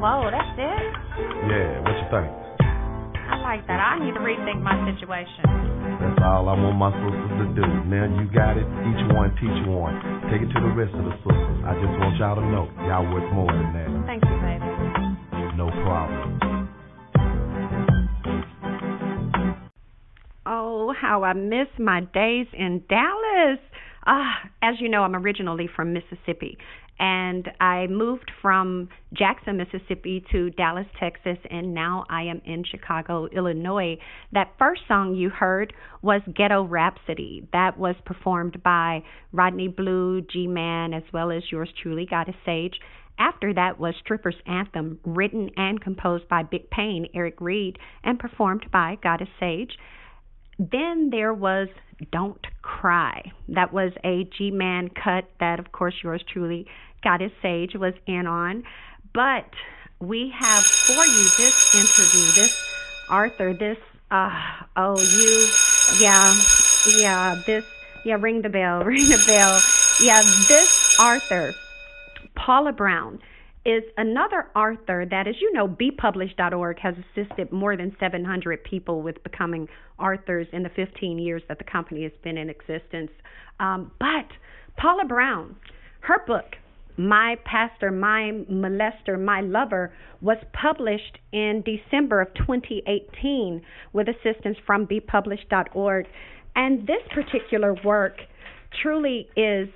Whoa, that's it? Yeah, what you think? I like that. I need to rethink my situation. That's all I want my sisters to do. Now you got it. Each one teach one. Take it to the rest of the sisters. I just want y'all to know y'all worth more than that. Thank you, baby. No problem. Oh, how I miss my days in Dallas. As you know, I'm originally from Mississippi, and I moved from Jackson, Mississippi to Dallas, Texas, and now I am in Chicago, Illinois. That first song you heard was Ghetto Rhapsody. That was performed by Rodney Blue, G-Man, as well as yours truly, Goddess Sage. After that was Stripper's Anthem, written and composed by Big Payne, Eric Reed, and performed by Goddess Sage. Then there was Don't Cry. That was a G-Man cut that, of course, yours truly, Goddess Sage, was in on. But we have for you this interview, this Arthur, this, ring the bell. Yeah, this Arthur, Paula Brown, is another Arthur that, as you know, bepublished.org has assisted more than 700 people with becoming Arthurs in the 15 years that the company has been in existence. But Paula Brown, her book, My Pastor, My Molester, My Lover, was published in December of 2018 with assistance from bepublished.org. And this particular work truly is,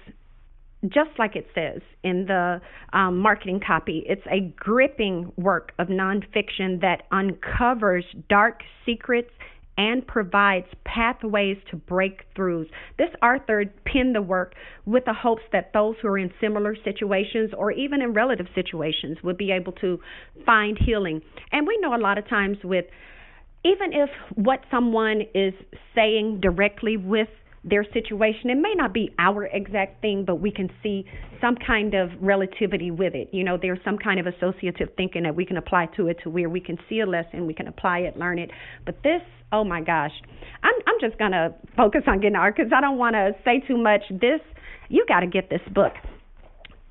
just like it says in the marketing copy, it's a gripping work of nonfiction that uncovers dark secrets and provides pathways to breakthroughs. This Arthur penned the work with the hopes that those who are in similar situations or even in relative situations would be able to find healing. And we know a lot of times with, even if what someone is saying directly with their situation, it may not be our exact thing, but we can see some kind of relativity with it. You know, there's some kind of associative thinking that we can apply to it, to where we can see a lesson, we can apply it, learn it. But this, oh my gosh, I'm just going to focus on getting art because I don't want to say too much. This, you got to get this book.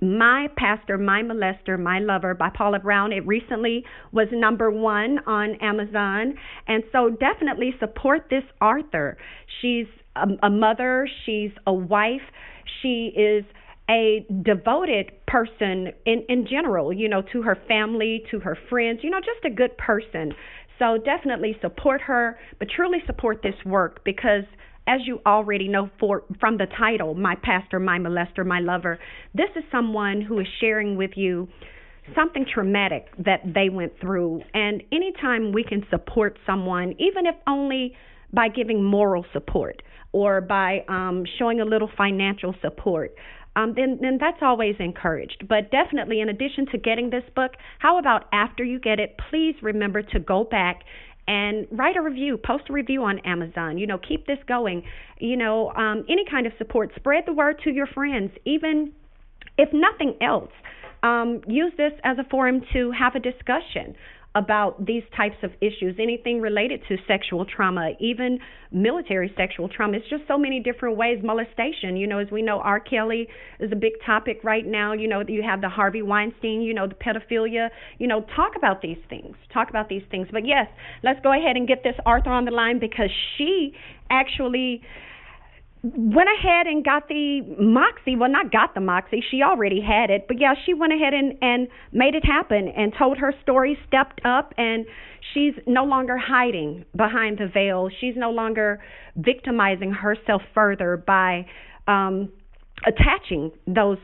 My Pastor, My Molester, My Lover by Paula Brown. It recently was number 1 on Amazon. And so definitely support this Arthur. She's a mother. She's a wife. She is a devoted person in general, you know, to her family, to her friends, you know, just a good person. So definitely support her, but truly support this work because, as you already know from the title, My Pastor, My Molester, My Lover, this is someone who is sharing with you something traumatic that they went through. And anytime we can support someone, even if only by giving moral support or by showing a little financial support, then that's always encouraged. But definitely, in addition to getting this book, how about after you get it, please remember to go back and write a review, post a review on Amazon. You know, keep this going. You know, any kind of support. Spread the word to your friends. Even if nothing else, use this as a forum to have a discussion about these types of issues, anything related to sexual trauma, even military sexual trauma. It's just so many different ways. Molestation, you know, as we know, R. Kelly is a big topic right now. You know, you have the Harvey Weinstein, you know, the pedophilia. You know, talk about these things. But yes, let's go ahead and get this Arthur on the line because she actually went ahead and got the moxie. Well, not got the moxie. She already had it. But yeah, she went ahead and made it happen and told her story, stepped up, and she's no longer hiding behind the veil. She's no longer victimizing herself further by attaching those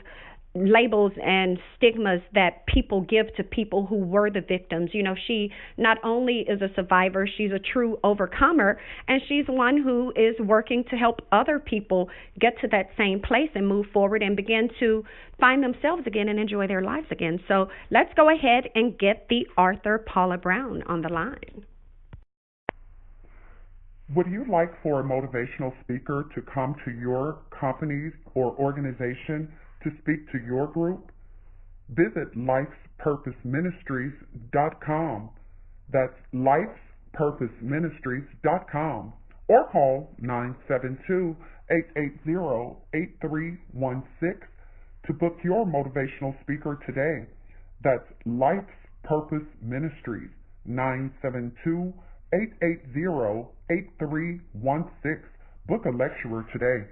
labels and stigmas that people give to people who were the victims. You know, she not only is a survivor, she's a true overcomer, and she's one who is working to help other people get to that same place and move forward and begin to find themselves again and enjoy their lives again. So let's go ahead and get the Arthur Paula Brown on the line. Would you like for a motivational speaker to come to your company or organization to speak to your group? Visit lifespurposeministries.com. That's lifespurposeministries.com, or call 972-880-8316 to book your motivational speaker today. That's Purpose Ministries, 972-880-8316. Book a lecturer today.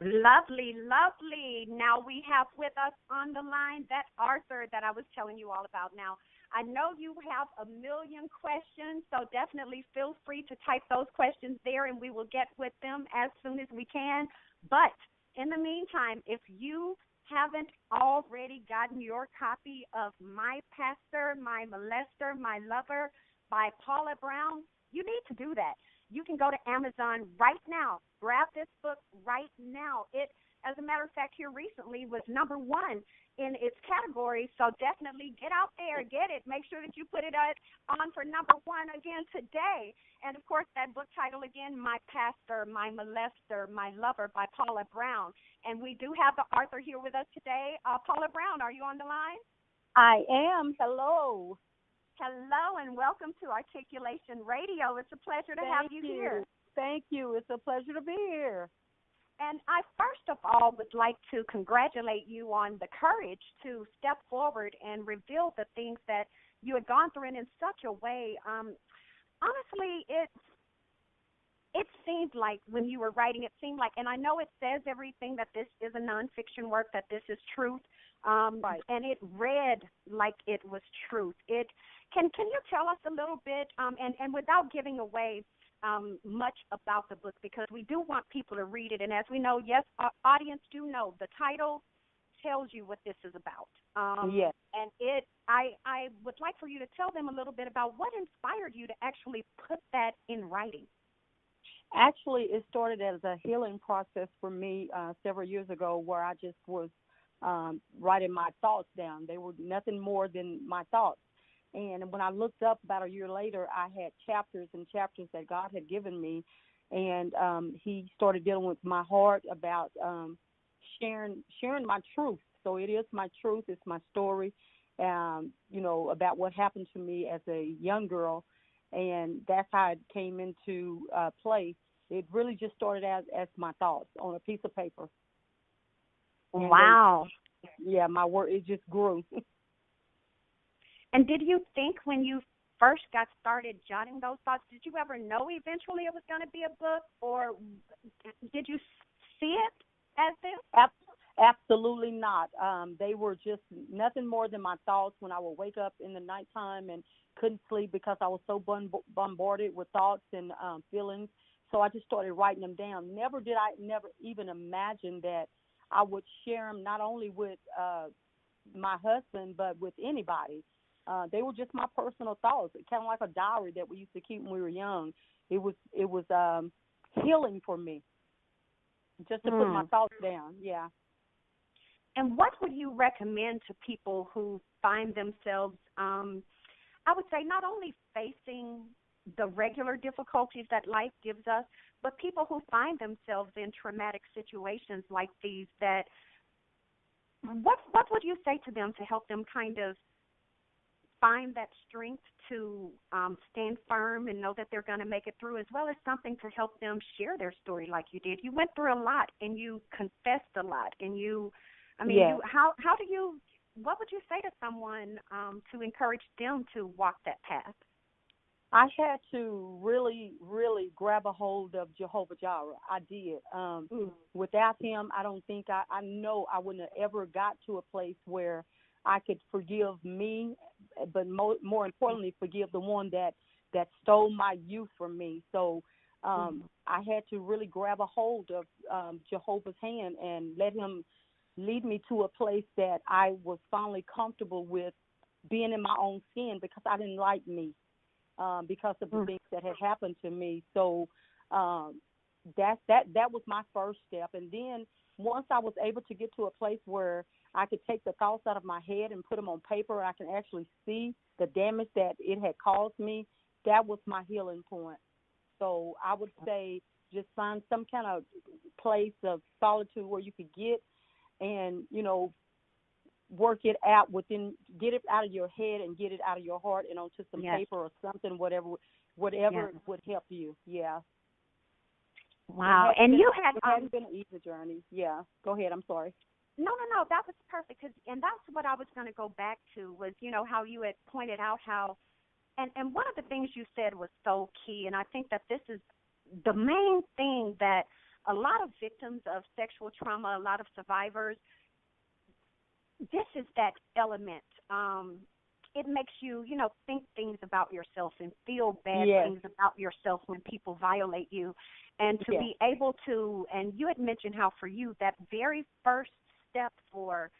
Lovely, lovely. Now we have with us on the line that author that I was telling you all about. Now, I know you have a million questions, so definitely feel free to type those questions there, and we will get with them as soon as we can. But in the meantime, if you haven't already gotten your copy of My Pastor, My Molester, My Lover by Paula Brown, you need to do that. You can go to Amazon right now. Grab this book right now. It, as a matter of fact, here recently was #1 in its category, so definitely get out there, get it. Make sure that you put it on for #1 again today. And, of course, that book title again, My Pastor, My Molester, My Lover by Paula Brown. And we do have the author here with us today. Paula Brown, are you on the line? I am. Hello. Hello, and welcome to Articulation Radio. It's a pleasure to have you here. Thank you. It's a pleasure to be here. And I first of all would like to congratulate you on the courage to step forward and reveal the things that you had gone through, and in such a way. Honestly, it seemed like when you were writing, it seemed like, and I know it says everything, that this is a nonfiction work, that this is truth, right. And it read like it was truth. Can you tell us a little bit, and without giving away much about the book, because we do want people to read it, and as we know, yes, our audience do know, the title tells you what this is about. Yes. And I would like for you to tell them a little bit about what inspired you to actually put that in writing. Actually, it started as a healing process for me several years ago, where I just was writing my thoughts down. They were nothing more than my thoughts. And when I looked up about a year later, I had chapters and chapters that God had given me. And he started dealing with my heart about sharing my truth. So it is my truth. It's my story, about what happened to me as a young girl. And that's how it came into play. It really just started as my thoughts on a piece of paper. And wow. My word, it just grew. And did you think when you first got started jotting those thoughts, did you ever know eventually it was going to be a book, or did you see it as this? Absolutely not. They were just nothing more than my thoughts when I would wake up in the nighttime and couldn't sleep because I was so bombarded with thoughts and feelings. So I just started writing them down. Never even imagine that I would share them not only with my husband, but with anybody. They were just my personal thoughts, kind of like a diary that we used to keep when we were young. It was healing for me, just to put my thoughts down. Yeah. And what would you recommend to people who find themselves, I would say, not only facing the regular difficulties that life gives us, but people who find themselves in traumatic situations like these, that what would you say to them to help them kind of find that strength to stand firm and know that they're going to make it through, as well as something to help them share their story like you did? You went through a lot, and you confessed a lot, and what would you say to someone to encourage them to walk that path? I had to really, really grab a hold of Jehovah Jireh. I did. Without him, I don't think I know I wouldn't have ever got to a place where I could forgive me, but more importantly, forgive the one that stole my youth from me. So I had to really grab a hold of Jehovah's hand and let him lead me to a place that I was finally comfortable with being in my own skin, because I didn't like me. Because of the things that had happened to me. So that was my first step. And then once I was able to get to a place where I could take the thoughts out of my head and put them on paper, I can actually see the damage that it had caused me, that was my healing point. So I would say just find some kind of place of solitude where you could get and, work it out get it out of your head and get it out of your heart and onto some paper or something, whatever would help you. Yeah. Wow. And you had it hasn't been an easy journey. Yeah. Go ahead. I'm sorry. No. That was perfect. And that's what I was going to go back to was, how you had pointed out how, and one of the things you said was so key. And I think that this is the main thing that a lot of victims of sexual trauma, a lot of survivors, this is that element. It makes you, think things about yourself and feel bad things about yourself when people violate you. And to be able to, and you had mentioned how for you, that very first step for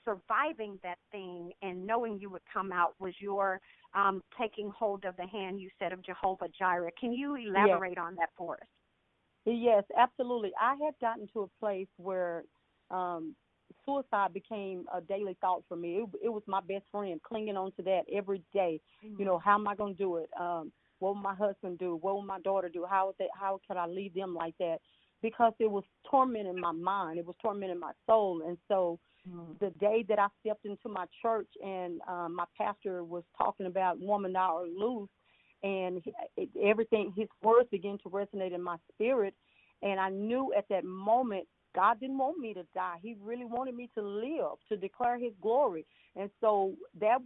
surviving that thing and knowing you would come out was your taking hold of the hand, you said, of Jehovah Jireh. Can you elaborate on that for us? Yes, absolutely. I had gotten to a place where suicide became a daily thought for me. It was my best friend, clinging on to that every day. How am I going to do it? What will my husband do? What will my daughter do? How could I leave them like that? Because it was tormenting my mind. It was tormenting my soul. And so the day that I stepped into my church and my pastor was talking about woman thou art loose, and everything, his words began to resonate in my spirit. And I knew at that moment God didn't want me to die. He really wanted me to live, to declare his glory. And so that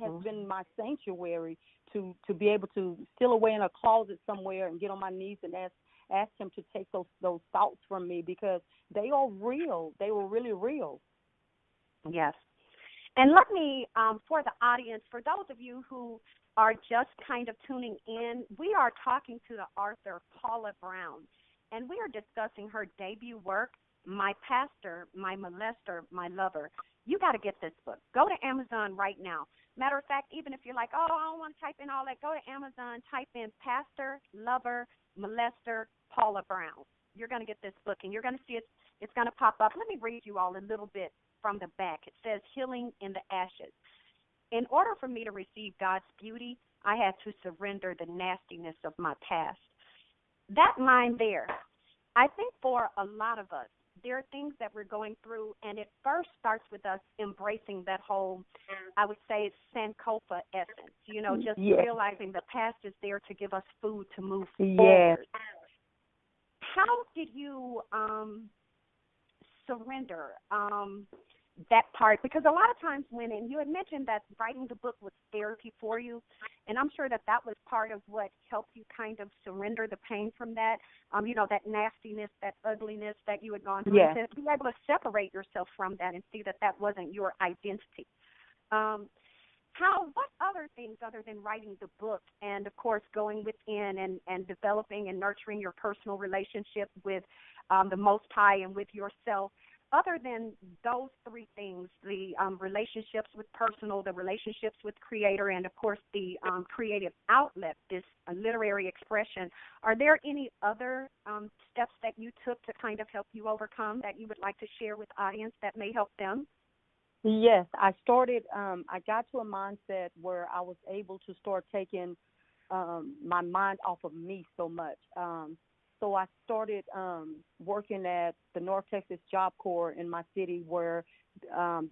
has been my sanctuary, to be able to steal away in a closet somewhere and get on my knees and ask him to take those thoughts from me, because they are real. They were really real. Yes. And let me, for the audience, for those of you who are just kind of tuning in, we are talking to the author Paula Brown, and we are discussing her debut work, My Pastor, My Molester, My Lover. You got to get this book. Go to Amazon right now. Matter of fact, even if you're like, I don't want to type in all that, go to Amazon, type in Pastor, Lover, Molester, Paula Brown. You're going to get this book, and you're going to see it's going to pop up. Let me read you all a little bit from the back. It says, Healing in the Ashes. In order for me to receive God's beauty, I had to surrender the nastiness of my past. That line there, I think for a lot of us, there are things that we're going through, and it first starts with us embracing that whole, I would say, Sankofa essence, just realizing the past is there to give us food to move forward. How did you surrender that part? Because a lot of times and you had mentioned that writing the book was therapy for you, and I'm sure that was part of what helped you kind of surrender the pain from that, that nastiness, that ugliness that you had gone through, to be able to separate yourself from that and see that wasn't your identity. What other things other than writing the book and, of course, going within and developing and nurturing your personal relationship with the Most High and with yourself, other than those three things, the relationships with personal, the relationships with Creator, and, of course, the creative outlet, this literary expression, are there any other steps that you took to kind of help you overcome that you would like to share with the audience that may help them? Yes, I got to a mindset where I was able to start taking my mind off of me so much. So I started working at the North Texas Job Corps in my city, where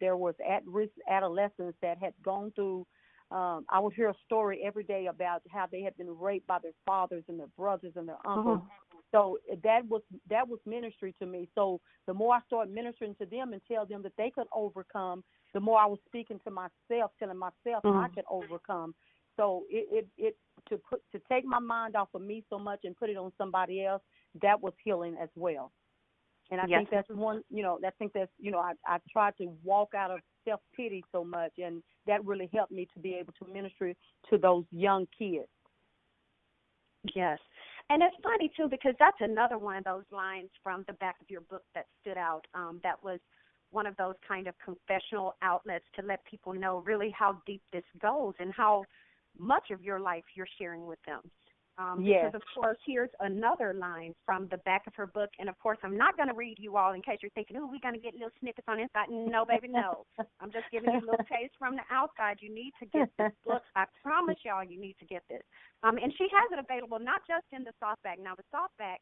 there was at-risk adolescents that had gone through, I would hear a story every day about how they had been raped by their fathers and their brothers and their uncles. So that was ministry to me. So the more I started ministering to them and tell them that they could overcome, the more I was speaking to myself, telling myself I could overcome. So to take my mind off of me so much and put it on somebody else, that was healing as well. And I think that's one, I tried to walk out of self-pity so much, and that really helped me to be able to minister to those young kids. Yes. And it's funny, too, because that's another one of those lines from the back of your book that stood out. That was one of those kind of confessional outlets to let people know really how deep this goes and how much of your life you're sharing with them. Because, of course, here's another line from the back of her book. And, of course, I'm not going to read you all in case you're thinking, we're going to get little snippets on the inside. No, baby, no. I'm just giving you a little taste from the outside. You need to get this book. I promise y'all you need to get this. And she has it available not just in the softback. Now, the softback,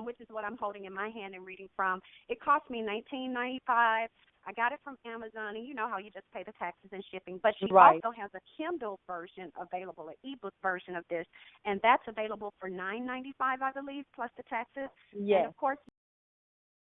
which is what I'm holding in my hand and reading from. It cost me $19.95. I got it from Amazon, and you know how you just pay the taxes and shipping. But she also has a Kindle version available, an ebook version of this, and that's available for $9.95, I believe, plus the taxes. Yes. And, of course,